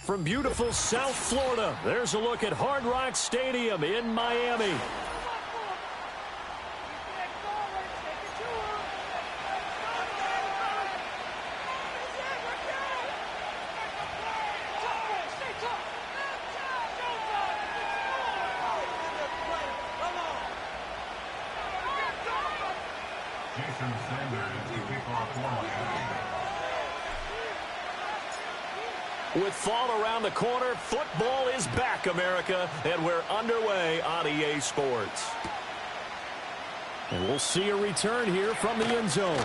from beautiful South Florida. There's a look at Hard Rock Stadium in Miami. With fall around the corner, football is back, America, and we're underway on EA Sports. And we'll see a return here from the end zone.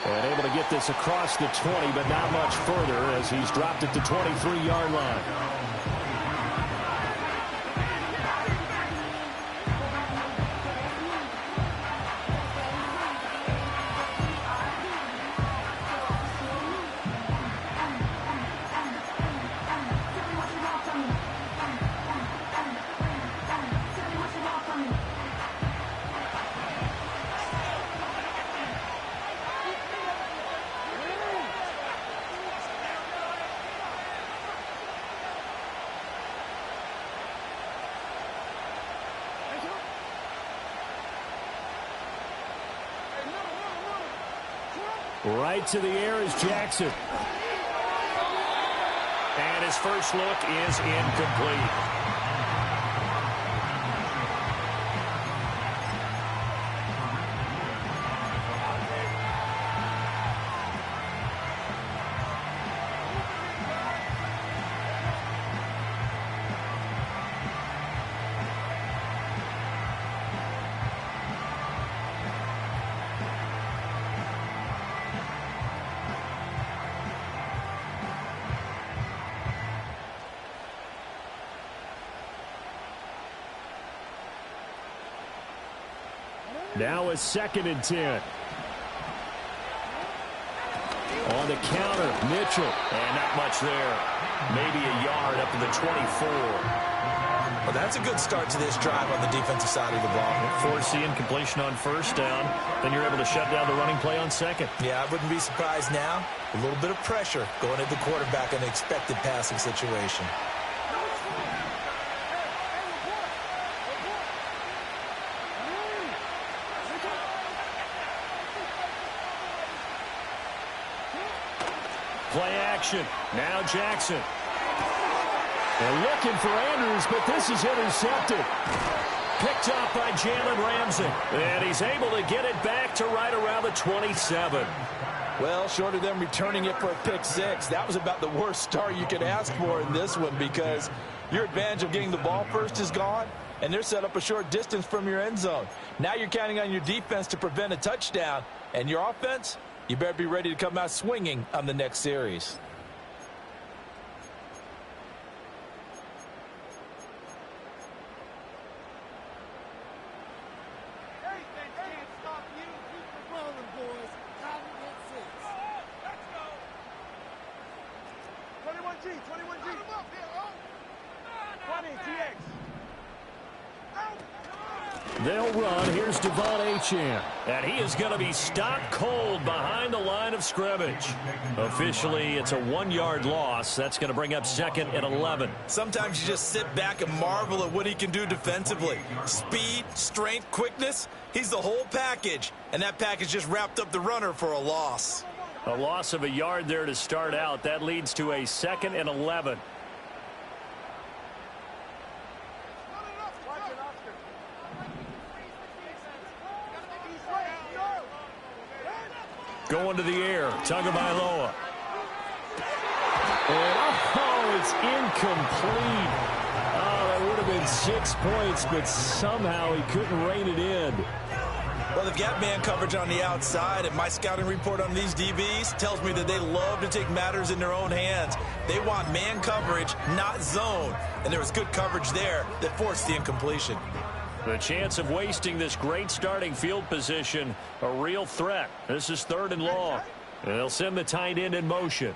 And able to get this across the 20, but not much further as he's dropped it to 23-yard line. Right to the air is Jackson. And his first look is incomplete. Now a 2nd and 10. On the counter, Mitchell. And not much there. Maybe a yard up to the 24. Well, that's a good start to this drive on the defensive side of the ball. Force the incompletion on first down. Then you're able to shut down the running play on second. Yeah, I wouldn't be surprised now. A little bit of pressure going at the quarterback in an expected passing situation. Play action. Now Jackson. They're looking for Andrews, but this is intercepted. Picked up by Jalen Ramsey. And he's able to get it back to right around the 27. Well, short of them returning it for a pick six, that was about the worst start you could ask for in this one because your advantage of getting the ball first is gone, and they're set up a short distance from your end zone. Now you're counting on your defense to prevent a touchdown, and your offense, you better be ready to come out swinging on the next series. They'll run. Here's Devon Achane. And he is going to be stopped cold behind the line of scrimmage. Officially, it's a 1-yard loss. That's going to bring up 2nd and 11. Sometimes you just sit back and marvel at what he can do defensively. Speed, strength, quickness. He's the whole package. And that package just wrapped up the runner for a loss. A loss of a yard there to start out. That leads to a 2nd and 11. Going to the air, Tagovailoa. And it's incomplete. Oh, that would have been 6 points, but somehow he couldn't rein it in. Well, they've got man coverage on the outside, and my scouting report on these DBs tells me that they love to take matters in their own hands. They want man coverage, not zone. And there was good coverage there that forced the incompletion. The chance of wasting this great starting field position, a real threat. This is 3rd and long. They'll send the tight end in motion.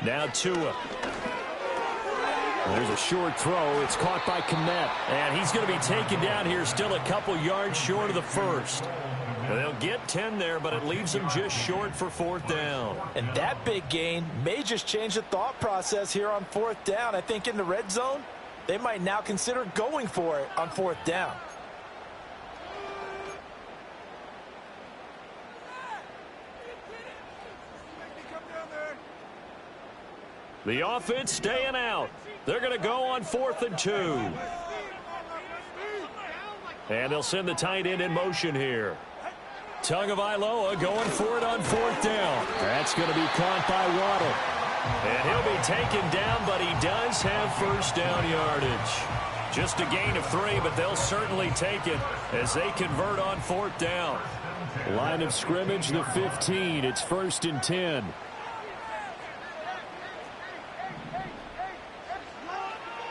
Now Tua. There's a short throw. It's caught by Kmet. And he's going to be taken down here, still a couple yards short of the first. They'll get 10 there, but it leaves them just short for 4th down. And that big gain may just change the thought process here on 4th down. I think in the red zone, they might now consider going for it on 4th down. The offense staying out. They're going to go on 4th and 2. And they'll send the tight end in motion here. Tagovailoa going for it on 4th down. That's going to be caught by Waddle. And he'll be taken down, but he does have 1st down yardage. Just a gain of 3, but they'll certainly take it as they convert on 4th down. Line of scrimmage, the 15. It's 1st and 10.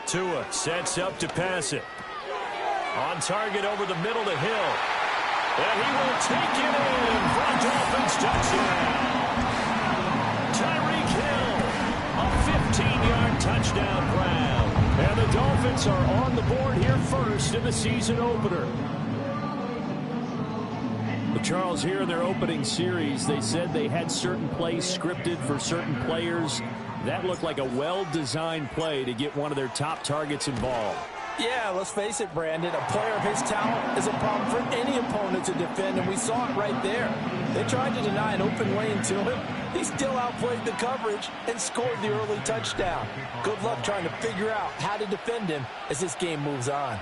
Tua sets up to pass it. On target over the middle to Hill. And he will take it in for a Dolphins touchdown. Tyreek Hill, a 15-yard touchdown grab. And the Dolphins are on the board here first in the season opener. Charles, here in their opening series, they said they had certain plays scripted for certain players. That looked like a well-designed play to get one of their top targets involved. Yeah, let's face it, Brandon. A player of his talent is a problem for any opponent to defend, and we saw it right there. They tried to deny an open lane to him. He still outplayed the coverage and scored the early touchdown. Good luck trying to figure out how to defend him as this game moves on.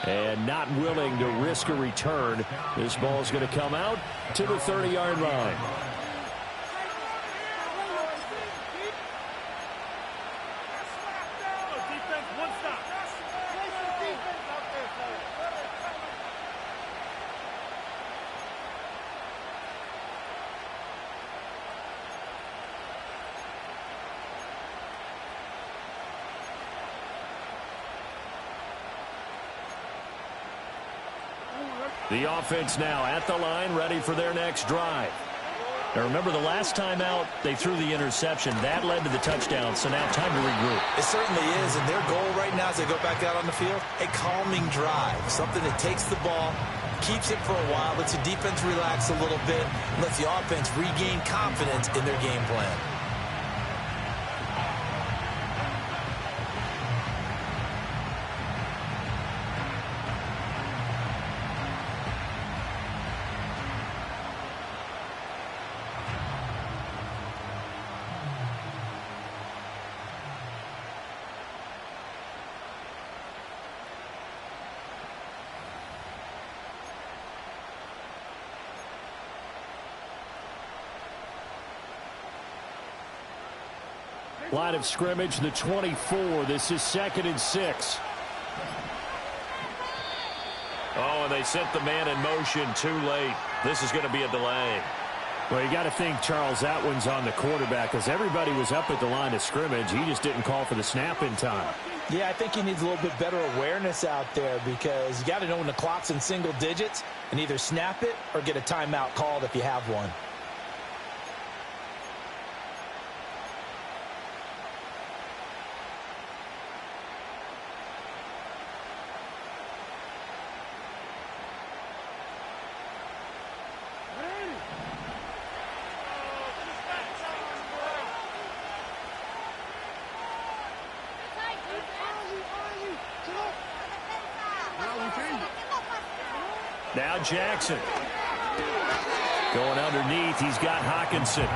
And not willing to risk a return. This ball is going to come out to the 30-yard line. The offense now at the line, ready for their next drive. Now remember, the last time out, they threw the interception. That led to the touchdown, so now time to regroup. It certainly is, and their goal right now as they go back out on the field, a calming drive. Something that takes the ball, keeps it for a while, lets the defense relax a little bit, and lets the offense regain confidence in their game plan. Line of scrimmage, the 24. This is 2nd and 6. Oh, and they sent the man in motion too late. This is going to be a delay. Well, you got to think, Charles, that one's on the quarterback because everybody was up at the line of scrimmage. He just didn't call for the snap in time. Yeah, I think he needs a little bit better awareness out there because you got to know when the clock's in single digits and either snap it or get a timeout called if you have one. Now Jackson. Going underneath, he's got Hockenson.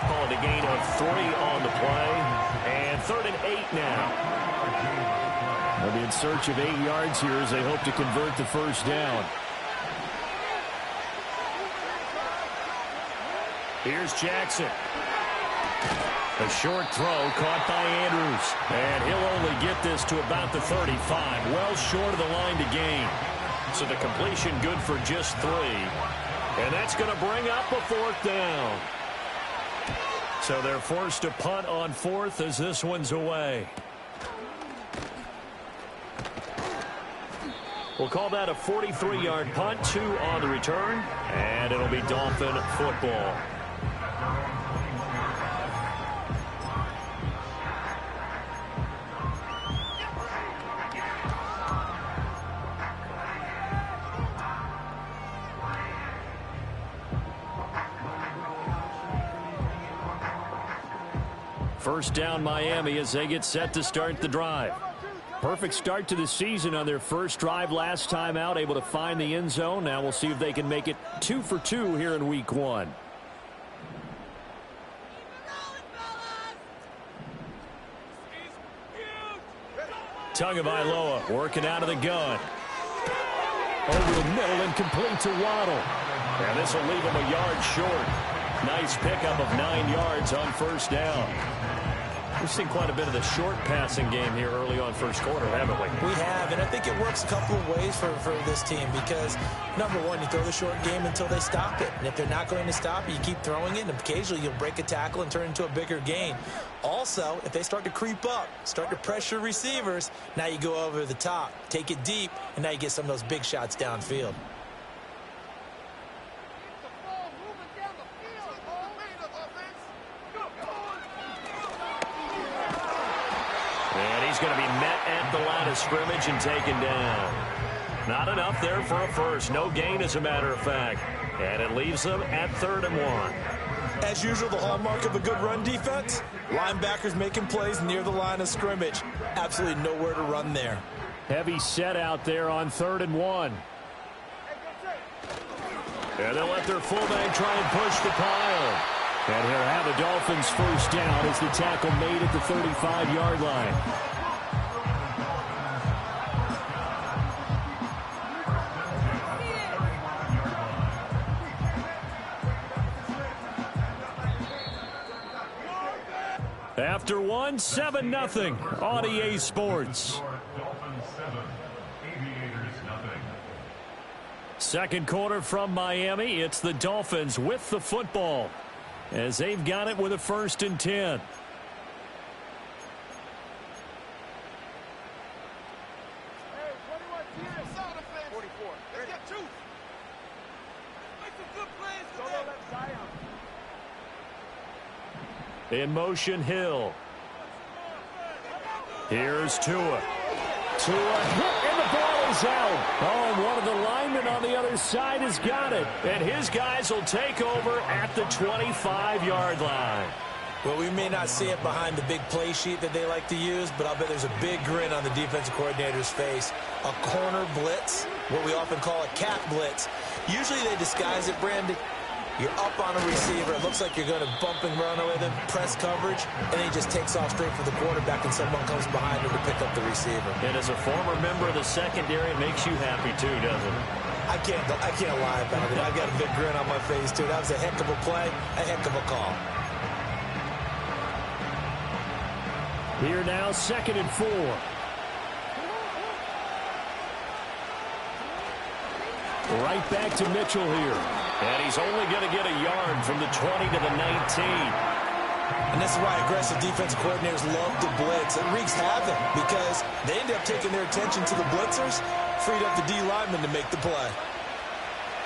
Calling a gain of 3 on the play. And 3rd and 8 now. They'll be in search of 8 yards here as they hope to convert the 1st down. Here's Jackson. A short throw caught by Andrews. And he'll only get this to about the 35. Well short of the line to gain. So the completion good for just 3. And that's going to bring up a 4th down. So they're forced to punt on 4th as this one's away. We'll call that a 43-yard punt, 2 on the return. And it'll be Dolphin football. First down Miami as they get set to start the drive. Perfect start to the season on their first drive last time out, able to find the end zone. Now we'll see if they can make it 2 for 2 here in week 1. Tagovailoa working out of the gun. Over the middle and complete to Waddle. And this will leave him a yard short. Nice pickup of 9 yards on first down. We've seen quite a bit of the short passing game here early on first quarter, haven't we? We have, and I think it works a couple of ways for this team because, number one, you throw the short game until they stop it. And if they're not going to stop it, you keep throwing it, and occasionally you'll break a tackle and turn it into a bigger gain. Also, if they start to creep up, start to pressure receivers, now you go over the top, take it deep, and now you get some of those big shots downfield. He's going to be met at the line of scrimmage and taken down. Not enough there for a first. No gain, as a matter of fact. And it leaves them at 3rd and 1. As usual, the hallmark of a good run defense, linebackers making plays near the line of scrimmage. Absolutely nowhere to run there. Heavy set out there on 3rd and 1. And they'll let their fullback try and push the pile. And he'll have the Dolphins first down as the tackle made at the 35-yard line. After 1, 7-0 on EA Sports. Dolphins 7, Aviators 0. Second quarter from Miami. It's the Dolphins with the football as they've got it with a 1st and 10. In motion, Hill. Here's Tua. Tua hit, and the ball is out. Oh, and one of the linemen on the other side has got it. And his guys will take over at the 25-yard line. Well, we may not see it behind the big play sheet that they like to use, but I'll bet there's a big grin on the defensive coordinator's face. A corner blitz, what we often call a cat blitz. Usually they disguise it, Brandon. You're up on a receiver. It looks like you're going to bump and run with him, press coverage, and then he just takes off straight for the quarterback, and someone comes behind him to pick up the receiver. And as a former member of the secondary, it makes you happy too, doesn't it? I can't lie about it. I've got a big grin on my face, too. That was a heck of a play, a heck of a call. Here now, 2nd and 4. Right back to Mitchell here. And he's only going to get a yard from the 20 to the 19. And this is why aggressive defensive coordinators love to blitz. It wreaks havoc because they end up taking their attention to the blitzers, freed up the D lineman to make the play.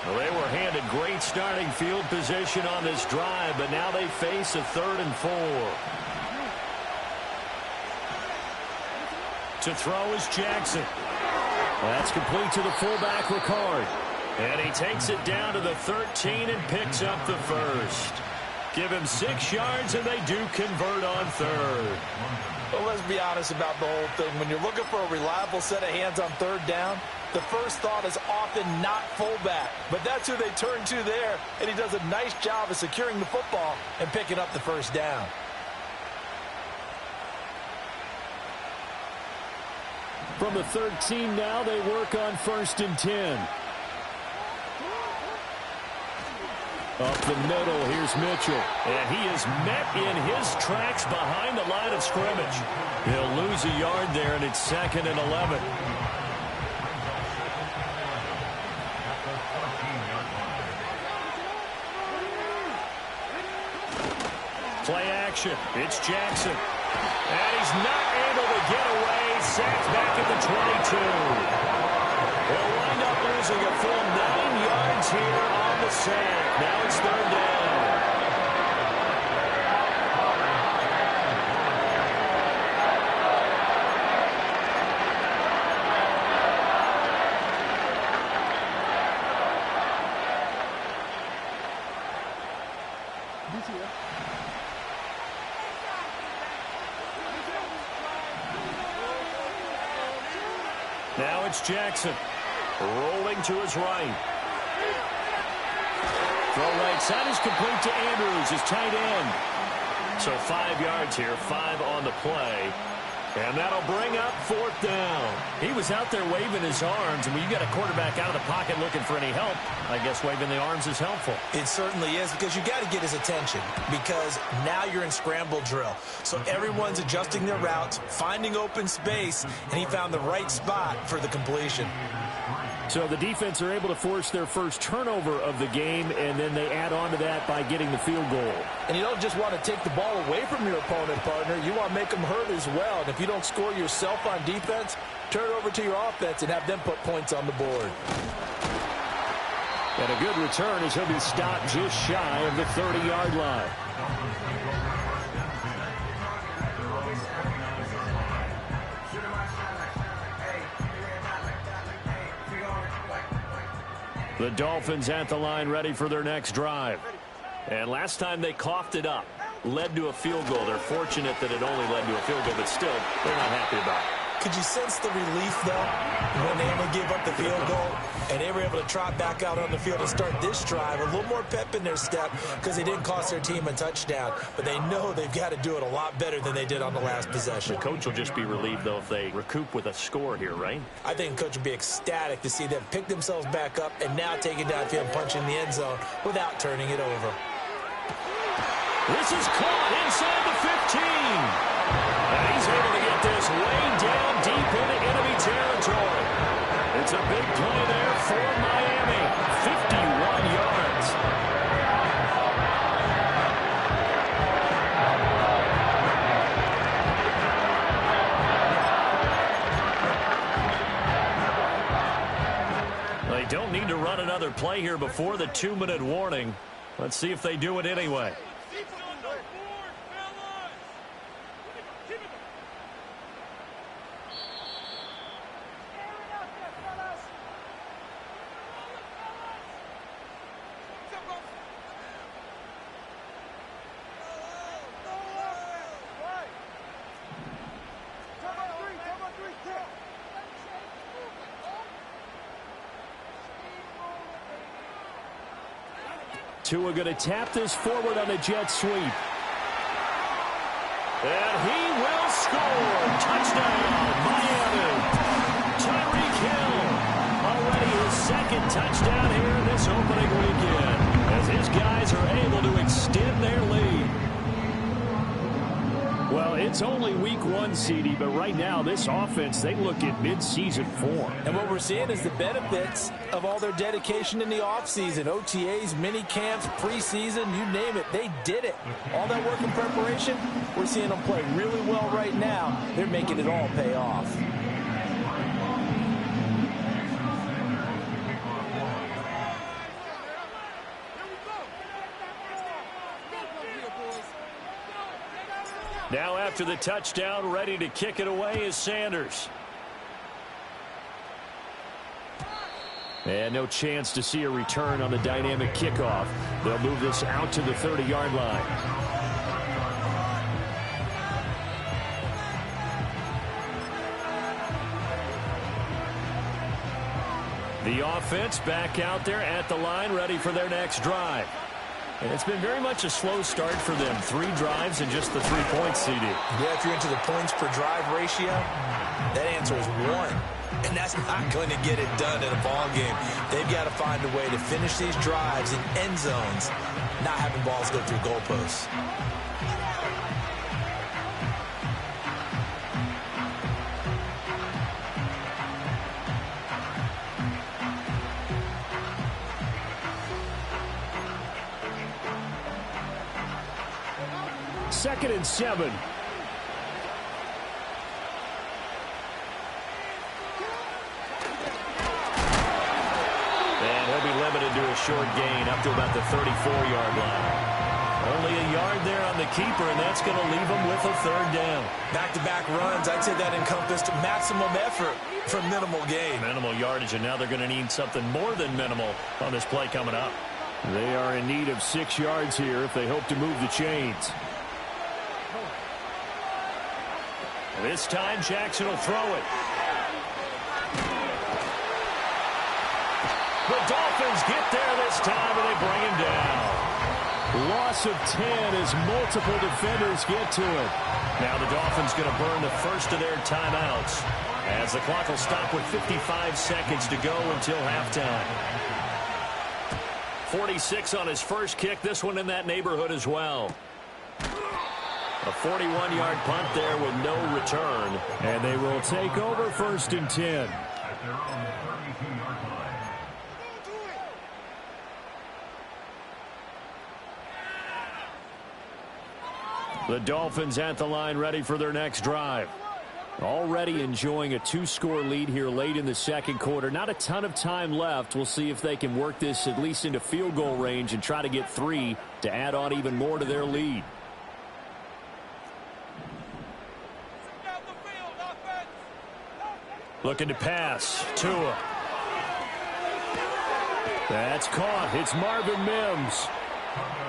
Well, they were handed great starting field position on this drive, but now they face a 3rd and 4. To throw is Jackson. That's complete to the fullback, Ricard. And he takes it down to the 13 and picks up the first. Give him 6 yards, and they do convert on 3rd. Well, let's be honest about the whole thing. When you're looking for a reliable set of hands on 3rd down, the first thought is often not fullback. But that's who they turn to there, and he does a nice job of securing the football and picking up the first down. From the 13 now, they work on 1st and 10. Up the middle, here's Mitchell. And he is met in his tracks behind the line of scrimmage. He'll lose a yard there, and it's 2nd and 11. Play action. It's Jackson. And he's not able to get away. Sacked back at the 22. They'll wind up losing a full 9 yards here on the sack. Now it's 3rd down. Now it's Jackson. Rolling to his right. Throw right side is complete to Andrews, his tight end. So 5 yards here, 5 on the play. And that'll bring up 4th down. He was out there waving his arms, and when you got a quarterback out of the pocket looking for any help, I guess waving the arms is helpful. It certainly is, because you got to get his attention, because now you're in scramble drill. So everyone's adjusting their routes, finding open space, and he found the right spot for the completion. So the defense are able to force their first turnover of the game, and then they add on to that by getting the field goal. And you don't just want to take the ball away from your opponent, partner. You want to make them hurt as well. And if you don't score yourself on defense, turn it over to your offense and have them put points on the board. And a good return as he'll be stopped just shy of the 30-yard line. The Dolphins at the line, ready for their next drive. And last time they coughed it up, led to a field goal. They're fortunate that it only led to a field goal, but still, they're not happy about it. Could you sense the relief, though, when they only gave up the field goal and they were able to trot back out on the field and start this drive? A little more pep in their step because they didn't cost their team a touchdown, but they know they've got to do it a lot better than they did on the last possession. The coach will just be relieved, though, if they recoup with a score here, right? I think the coach would be ecstatic to see them pick themselves back up and now take it downfield and punch in the end zone without turning it over. This is caught inside the 15. And he's able to get this way down deep into enemy territory. It's a big play there for Miami. 51 yards. They don't need to run another play here before the 2-minute warning. Let's see if they do it anyway. Tua going to tap this forward on a jet sweep. And he will score. Touchdown, Miami. Tyreek Hill. Already his second touchdown here in this opening weekend, as his guys are able to extend their lead. Well, it's only week 1, CD, but right now this offense, they look at mid-season form. And what we're seeing is the benefits of all their dedication in the offseason. OTAs, mini camps, preseason, you name it, they did it. All that work in preparation, we're seeing them play really well right now. They're making it all pay off. Now after the touchdown, ready to kick it away is Sanders. And no chance to see a return on the dynamic kickoff. They'll move this out to the 30-yard line. The offense back out there at the line, ready for their next drive. And it's been very much a slow start for them. 3 drives and just the 3 points, CD. Yeah, if you're into the points per drive ratio, that answer is 1. And that's not going to get it done in a ball game. They've got to find a way to finish these drives in end zones, not having balls go through goalposts. Second and 7. And he'll be limited to a short gain up to about the 34-yard line. Only a yard there on the keeper, and that's going to leave him with a 3rd down. Back-to-back runs, I'd say that encompassed maximum effort for minimal gain. Minimal yardage, and now they're going to need something more than minimal on this play coming up. They are in need of 6 yards here if they hope to move the chains. This time, Jackson will throw it. The Dolphins get there this time, and they bring him down. Loss of 10 as multiple defenders get to it. Now the Dolphins going to burn the first of their timeouts, as the clock will stop with 55 seconds to go until halftime. 46 on his first kick. This one in that neighborhood as well. A 41-yard punt there with no return. And they will take over 1st and 10. At their own 32-yard line. The Dolphins at the line, ready for their next drive. Already enjoying a 2-score lead here late in the second quarter. Not a ton of time left. We'll see if they can work this at least into field goal range and try to get 3 to add on even more to their lead. Looking to pass. Tua. That's caught. It's Marvin Mims.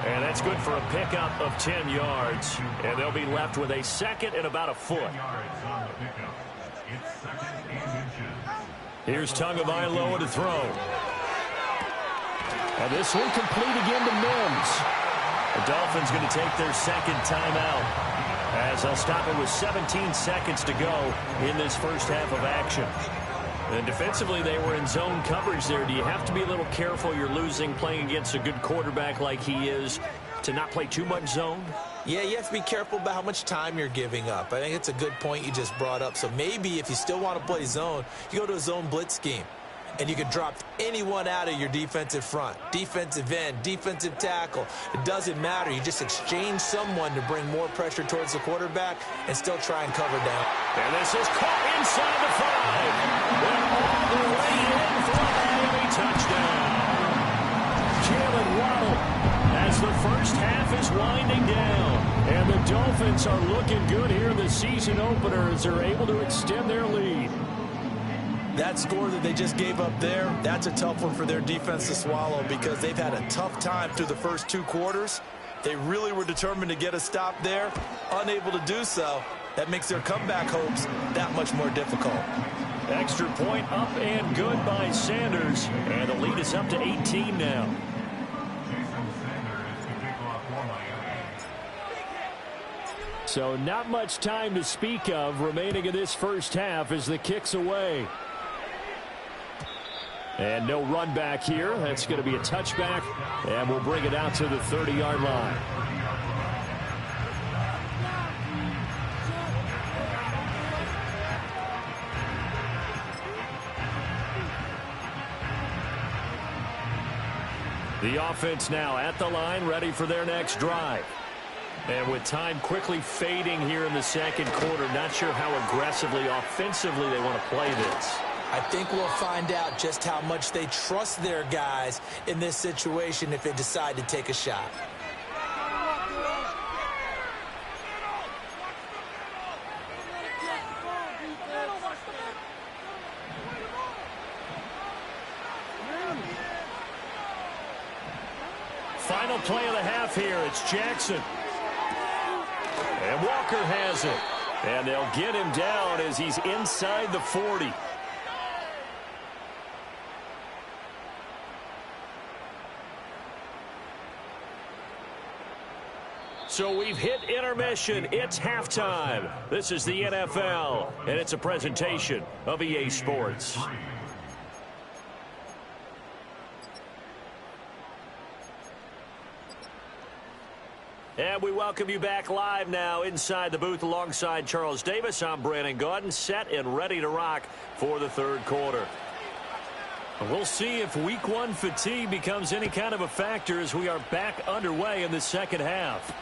And that's good for a pickup of 10 yards. And they'll be left with a second and about a foot. 10 yards on the pickup. It's 2nd and inches. Here's Tagovailoa to throw. And this one complete again to Mims. The Dolphins going to take their second timeout, as they'll stop it with 17 seconds to go in this first half of action. And defensively, they were in zone coverage there. Do you have to be a little careful? You're losing playing against a good quarterback like he is, to not play too much zone? Yeah, you have to be careful about how much time you're giving up. I think it's a good point you just brought up. So maybe if you still want to play zone, you go to a zone blitz scheme. And you can drop anyone out of your defensive front. Defensive end, defensive tackle. It doesn't matter. You just exchange someone to bring more pressure towards the quarterback and still try and cover down. And this is caught inside the 5. Went all the way in for a Miami touchdown. Jalen Waddle, as the first half is winding down. And the Dolphins are looking good here in the season opener as they're able to extend their lead. That score that they just gave up there, that's a tough one for their defense to swallow, because they've had a tough time through the first 2 quarters. They really were determined to get a stop there, unable to do so. That makes their comeback hopes that much more difficult. Extra point up and good by Sanders, and the lead is up to 18 now. So not much time to speak of remaining in this first half as the kick's away. And no run back here. That's going to be a touchback, and we'll bring it out to the 30-yard line. The offense now at the line, ready for their next drive. And with time quickly fading here in the second quarter, not sure how aggressively, offensively they want to play this. I think we'll find out just how much they trust their guys in this situation if they decide to take a shot. Final play of the half here. It's Jackson. And Walker has it. And they'll get him down as he's inside the 40. So we've hit intermission. It's halftime. This is the NFL, and it's a presentation of EA Sports. And we welcome you back live now inside the booth alongside Charles Davis. I'm Brandon Gaudin, set and ready to rock for the third quarter. We'll see if week 1 fatigue becomes any kind of a factor as we are back underway in the second half.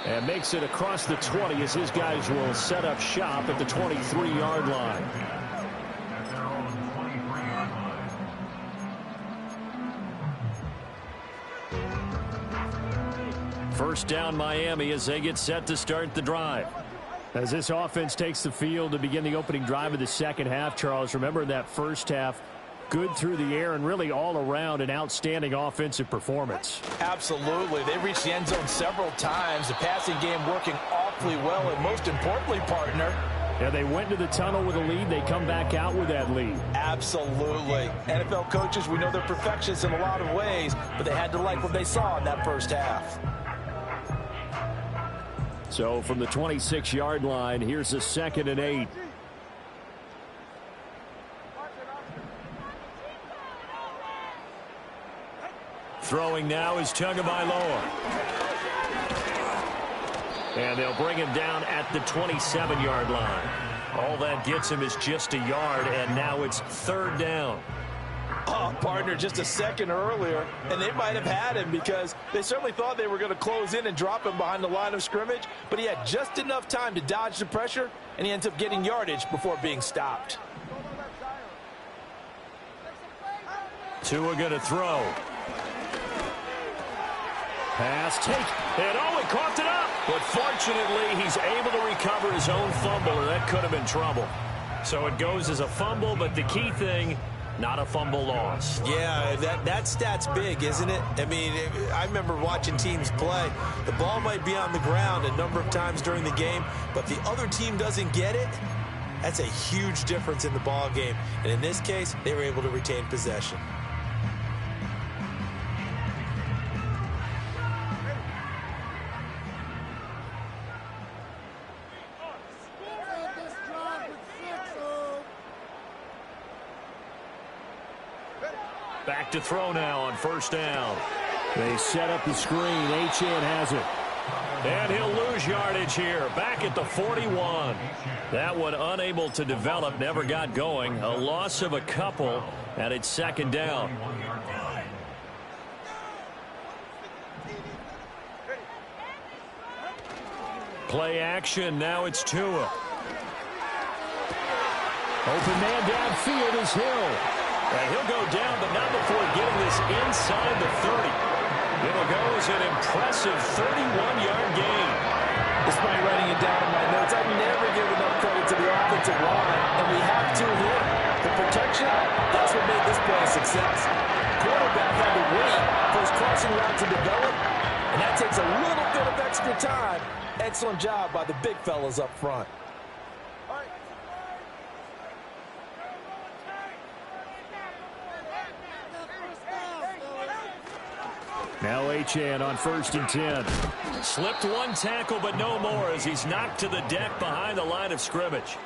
And makes it across the 20 as his guys will set up shop at the 23-yard line. At their own 23-yard line. First down Miami as they get set to start the drive. As this offense takes the field to begin the opening drive of the second half, Charles, remember that first half, good through the air and really all around an outstanding offensive performance. Absolutely. They reached the end zone several times. The passing game working awfully well. And most importantly, partner, Yeah, they went to the tunnel with a lead. They come back out with that lead. Absolutely. NFL coaches, we know they're perfectionists in a lot of ways, but they had to like what they saw in that first half. So from the 26-yard line, here's a 2nd and 8. Throwing now is Tagovailoa. And they'll bring him down at the 27-yard line. All that gets him is just a yard, and now it's 3rd down. Oh, partner, just a second earlier, and they might have had him because they certainly thought they were going to close in and drop him behind the line of scrimmage, but he had just enough time to dodge the pressure, and he ends up getting yardage before being stopped. Tua going to throw. Pass, take, and oh, he coughed it up. But fortunately, he's able to recover his own fumble, or that could have been trouble. So it goes as a fumble, but the key thing, not a fumble loss. Yeah, that stat's big, isn't it? I mean, I remember watching teams play. The ball might be on the ground a number of times during the game, but if the other team doesn't get it, that's a huge difference in the ball game. And in this case, they were able to retain possession. Back to throw now on 1st down. They set up the screen. Achane has it. And he'll lose yardage here. Back at the 41. That one unable to develop. Never got going. A loss of a couple. And it's 2nd down. Play action. Now it's Tua. Open man downfield is Hill. And he'll go down, but not before getting this inside the 30. It'll go as an impressive 31-yard gain. Despite writing it down in my notes, I never give enough credit to the offensive line, and we have to here. The protection, that's what made this play a success. Quarterback had to wait for his crossing route to develop, and that takes a little bit of extra time. Excellent job by the big fellas up front. Now Achane on 1st and 10. Slipped one tackle, but no more as he's knocked to the deck behind the line of scrimmage.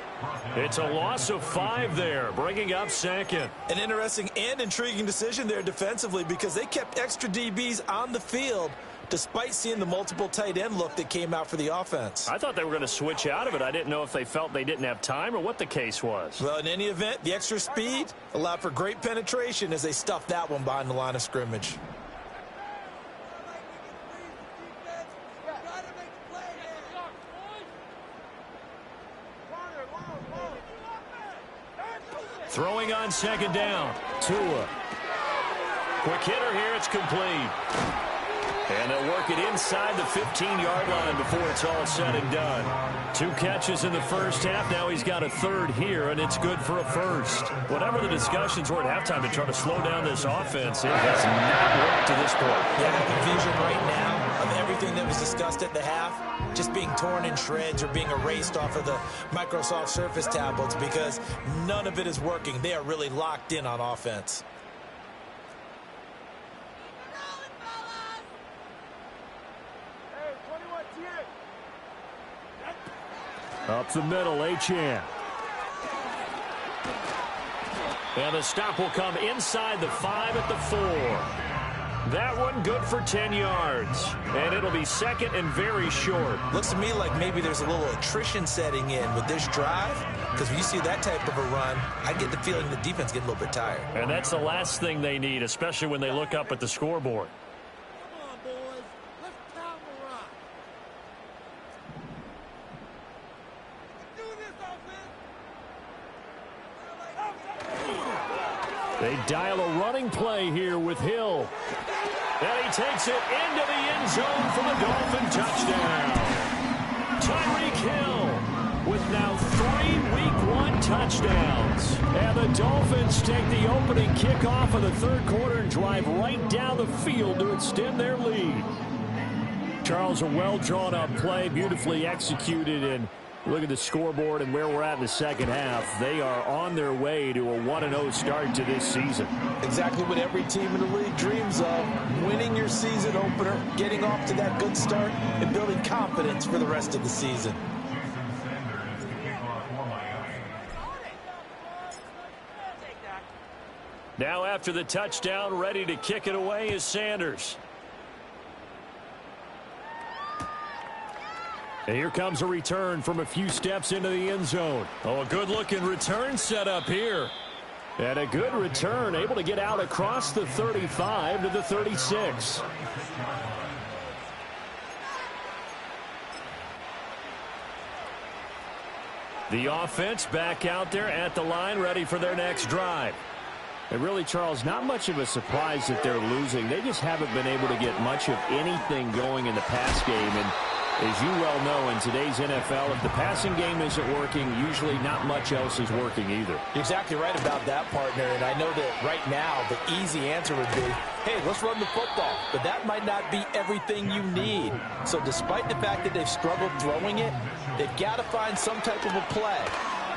It's a loss of 5 there, bringing up 2nd. An interesting and intriguing decision there defensively because they kept extra DBs on the field despite seeing the multiple tight end look that came out for the offense. I thought they were going to switch out of it. I didn't know if they felt they didn't have time or what the case was. Well, in any event, the extra speed allowed for great penetration as they stuffed that one behind the line of scrimmage. Throwing on 2nd down. Tua. Quick hitter here. It's complete. And they'll work it inside the 15-yard line before it's all said and done. 2 catches in the first half. Now he's got a 3rd here, and it's good for a 1st. Whatever the discussions were at halftime to try to slow down this offense, it has not worked to this point. Yeah, I have a vision right now of everything that was discussed at the half just being torn in shreds or being erased off of the Microsoft Surface tablets because none of it is working. They are really locked in on offense. Up the middle, Achane. And the stop will come inside the 5 at the 4. That one good for 10 yards. And it'll be 2nd and very short. Looks to me like maybe there's a little attrition setting in with this drive. Because when you see that type of a run, I get the feeling the defense getting a little bit tired. And that's the last thing they need, especially when they look up at the scoreboard. They dial a running play here with Hill. And he takes it into the end zone for the Dolphin touchdown. Tyreek Hill with now 3 Week 1 touchdowns. And the Dolphins take the opening kickoff of the 3rd quarter and drive right down the field to extend their lead. Charles, a well drawn up play, beautifully executed, and Look at the scoreboard and where we're at in the second half. They are on their way to a 1-0 start to this season. Exactly what every team in the league dreams of. Winning your season opener, getting off to that good start, and building confidence for the rest of the season. Now after the touchdown, ready to kick it away is Sanders. And here comes a return from a few steps into the end zone. Oh, a good-looking return set up here. And a good return, able to get out across the 35 to the 36. The offense back out there at the line, ready for their next drive. And really, Charles, not much of a surprise that they're losing. They just haven't been able to get much of anything going in the pass game. And as you well know, in today's NFL, if the passing game isn't working, usually not much else is working either. You're exactly right about that, partner. And I know that right now the easy answer would be, hey, let's run the football. But that might not be everything you need. So despite the fact that they've struggled throwing it, they've got to find some type of a play,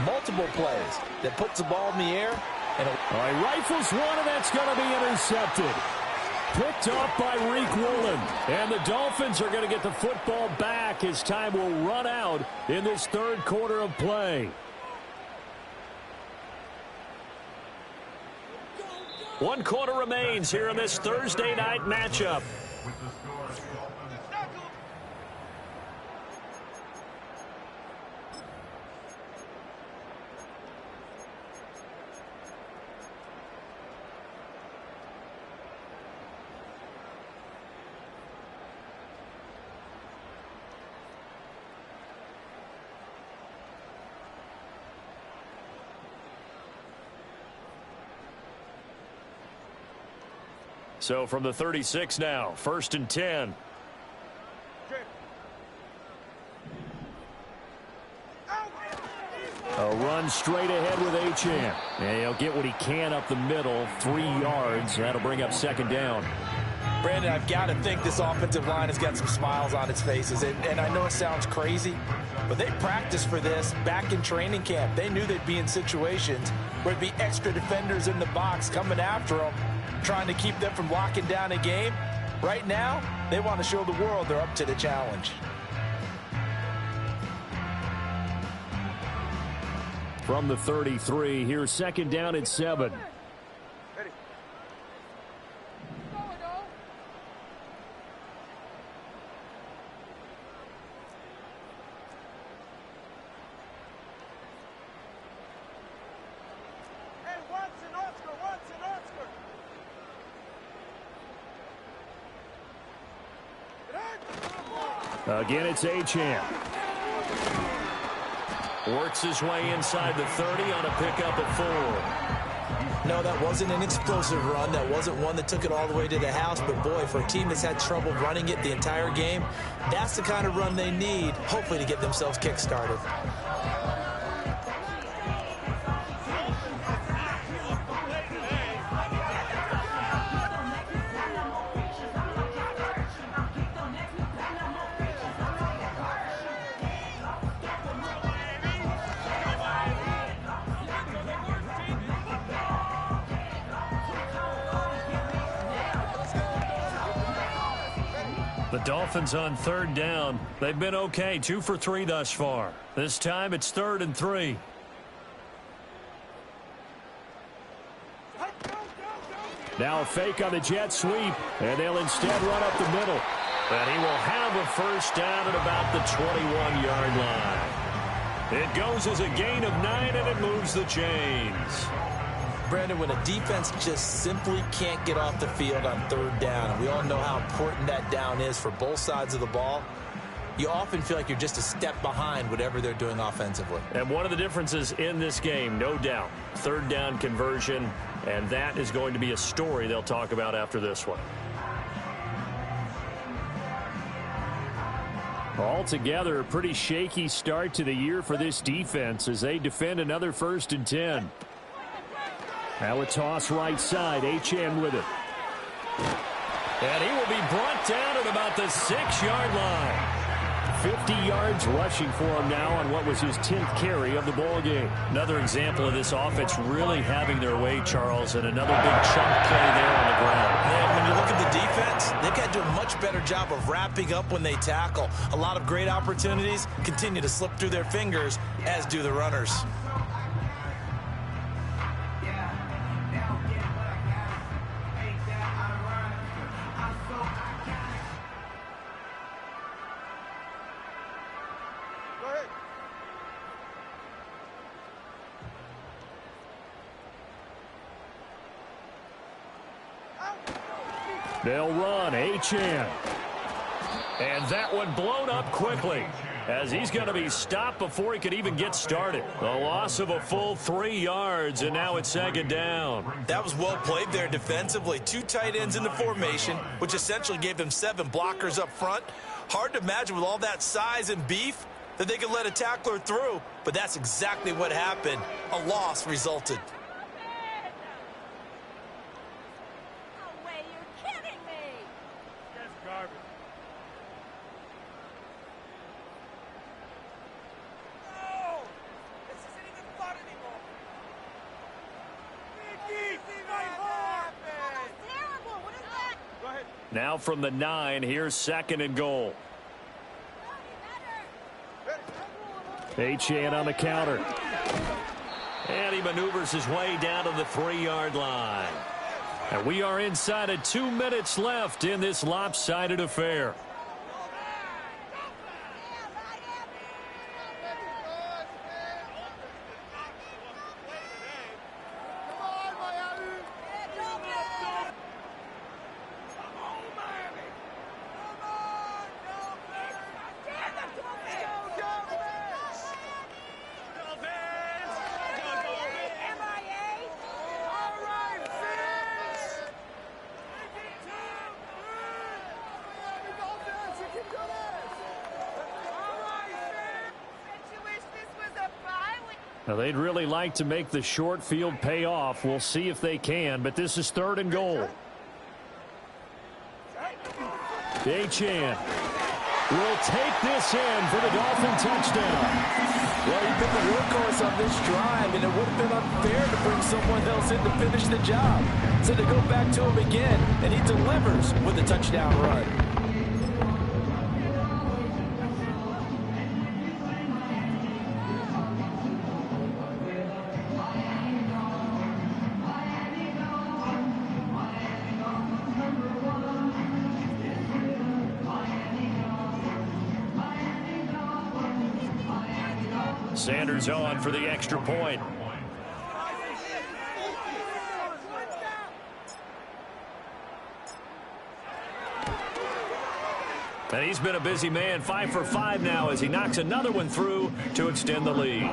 multiple plays, that puts the ball in the air. And he rifles one, and that's going to be intercepted. Picked off by Reek Woolen. And the Dolphins are going to get the football back as time will run out in this third quarter of play. One quarter remains here in this Thursday night matchup. So from the 36 now, 1st and 10. A run straight ahead with Achane. And he'll get what he can up the middle, 3 yards. That'll bring up 2nd down. Brandon, I've got to think this offensive line has got some smiles on its faces. And I know it sounds crazy, but they practiced for this back in training camp. They knew they'd be in situations where there'd be extra defenders in the box coming after them, trying to keep them from locking down a game. Right now, they want to show the world they're up to the challenge. From the 33, here's 2nd down and 7. Again, it's Achane. Works his way inside the 30 on a pickup at 4. No, that wasn't an explosive run. That wasn't one that took it all the way to the house. But, boy, for a team that's had trouble running it the entire game, that's the kind of run they need, hopefully, to get themselves kick-started. The Dolphins on 3rd down. They've been okay, 2 for 3 thus far. This time it's 3rd and 3. Now a fake on the jet sweep, and they'll instead run up the middle. And he will have a 1st down at about the 21-yard line. It goes as a gain of 9, and it moves the chains. Brandon, when a defense just simply can't get off the field on 3rd down, and we all know how important that down is for both sides of the ball, you often feel like you're just a step behind whatever they're doing offensively. And one of the differences in this game, no doubt, 3rd down conversion, and that is going to be a story they'll talk about after this one. Altogether, a pretty shaky start to the year for this defense as they defend another 1st and 10. Now a toss right side. Achane with it. And he will be brought down at about the 6-yard line. 50 yards rushing for him now on what was his 10th carry of the ball game. Another example of this offense really having their way, Charles, and another big chunk play there on the ground. And when you look at the defense, they've got to do a much better job of wrapping up when they tackle. A lot of great opportunities continue to slip through their fingers, as do the runners. They'll run H-N. And that one blown up quickly as he's going to be stopped before he could even get started. The loss of a full 3 yards, and now it's second down. That was well played there defensively. 2 tight ends in the formation, which essentially gave them 7 blockers up front. Hard to imagine with all that size and beef that they could let a tackler through, but that's exactly what happened. A loss resulted. Now from the 9, here's 2nd and goal. H-N on the counter. And he maneuvers his way down to the 3-yard line. And we are inside of 2 minutes left in this lopsided affair. Now, they'd really like to make the short field pay off. We'll see if they can, but this is 3rd and goal. H-N will take this in for the Dolphin touchdown. Well, he put the workhorse on this drive, and it would have been unfair to bring someone else in to finish the job. So they go back to him again, and he delivers with a touchdown run. Sanders on for the extra point. And he's been a busy man, 5 for 5 now as he knocks another one through to extend the lead.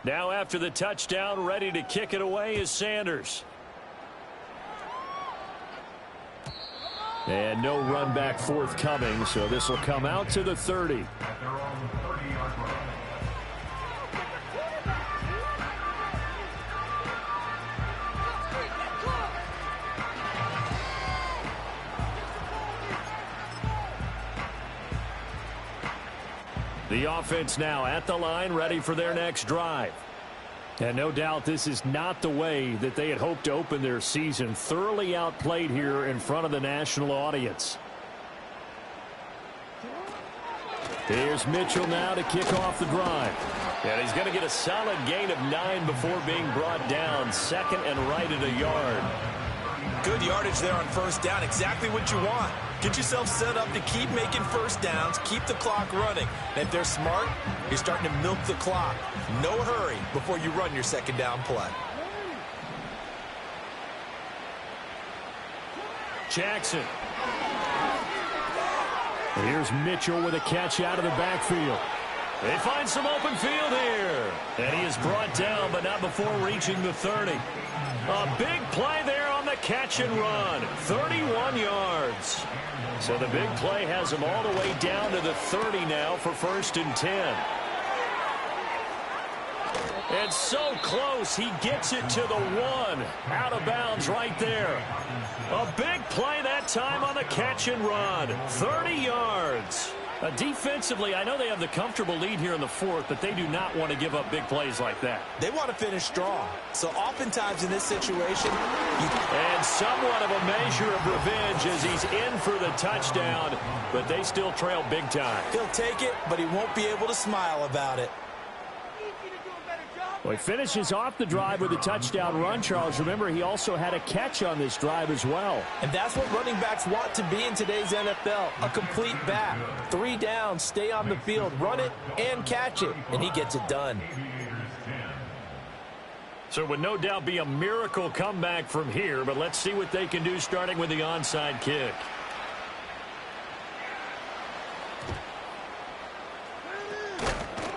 Now after the touchdown, ready to kick it away is Sanders. And no run back forthcoming, so this will come out to the 30. The offense now at the line, ready for their next drive. And no doubt this is not the way that they had hoped to open their season. Thoroughly outplayed here in front of the national audience. Here's Mitchell now to kick off the drive. And he's going to get a solid gain of 9 before being brought down. 2nd and right at a yard. Good yardage there on first down. Exactly what you want. Get yourself set up to keep making first downs, keep the clock running. And if they're smart, you're starting to milk the clock. No hurry before you run your second down play. Jackson. Here's Mitchell with a catch out of the backfield. They find some open field here. And he is brought down, but not before reaching the 30. A big play there on the catch and run. 31 yards. So the big play has him all the way down to the 30 now for 1st and 10. And so close, he gets it to the 1. Out of bounds right there. A big play that time on the catch and run. 30 yards. Defensively, I know they have the comfortable lead here in the 4th, but they do not want to give up big plays like that. They want to finish strong. So oftentimes in this situation, and somewhat of a measure of revenge as he's in for the touchdown, but they still trail big time. He'll take it, but he won't be able to smile about it. Well, he finishes off the drive with a touchdown run, Charles. Remember, he also had a catch on this drive as well. And that's what running backs want to be in today's NFL, a complete back. 3 downs, stay on the field, run it, and catch it, and he gets it done. So it would no doubt be a miracle comeback from here, but let's see what they can do starting with the onside kick.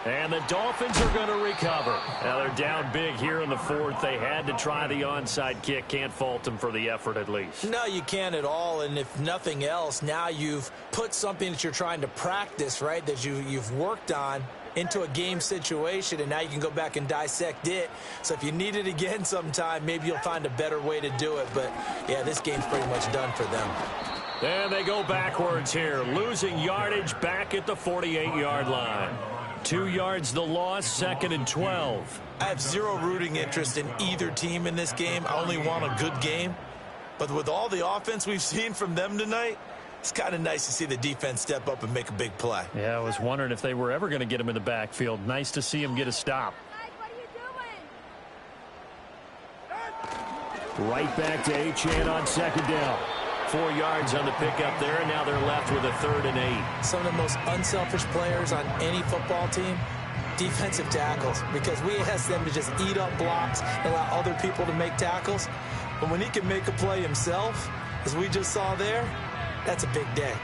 And the Dolphins are going to recover. Now they're down big here in the 4th. They had to try the onside kick. Can't fault them for the effort at least. No, you can't at all. And if nothing else, now you've put something that you're trying to practice, right, that you've worked on into a game situation, and now you can go back and dissect it. So if you need it again sometime, maybe you'll find a better way to do it. But, yeah, this game's pretty much done for them. And they go backwards here, losing yardage back at the 48-yard line. 2 yards the loss, 2nd and 12. I have zero rooting interest in either team in this game. I only want a good game. But with all the offense we've seen from them tonight, it's kind of nice to see the defense step up and make a big play. Yeah, I was wondering if they were ever going to get him in the backfield. Nice to see him get a stop. Right back to Achane on 2nd down. 4 yards on the pickup there, and now they're left with a 3rd and 8. Some of the most unselfish players on any football team, defensive tackles, because we ask them to just eat up blocks and allow other people to make tackles. But when he can make a play himself, as we just saw there, that's a big day.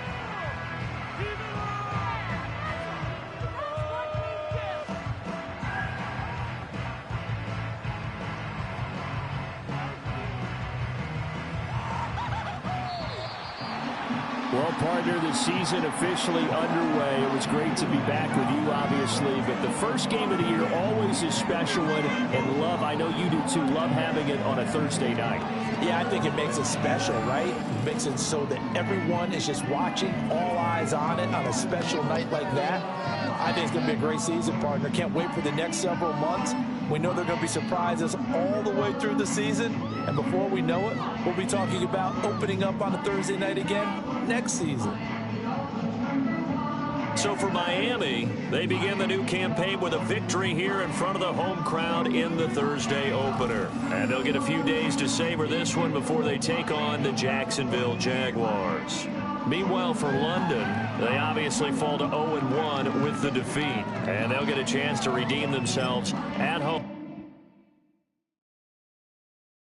Well, partner, the season officially underway. It was great to be back with you, obviously, but the first game of the year always is special one, and love, I know you do too, love having it on a Thursday night. Yeah, I think it makes it special, right? It makes it so that everyone is just watching, all eyes on it on a special night like that. I think it's going to be a great season, partner. Can't wait for the next several months. We know there are going to be surprises all the way through the season, and before we know it, we'll be talking about opening up on a Thursday night again next season. So for Miami, they begin the new campaign with a victory here in front of the home crowd in the Thursday opener. And they'll get a few days to savor this one before they take on the Jacksonville Jaguars. Meanwhile, for London, they obviously fall to 0-1 with the defeat. And they'll get a chance to redeem themselves at home.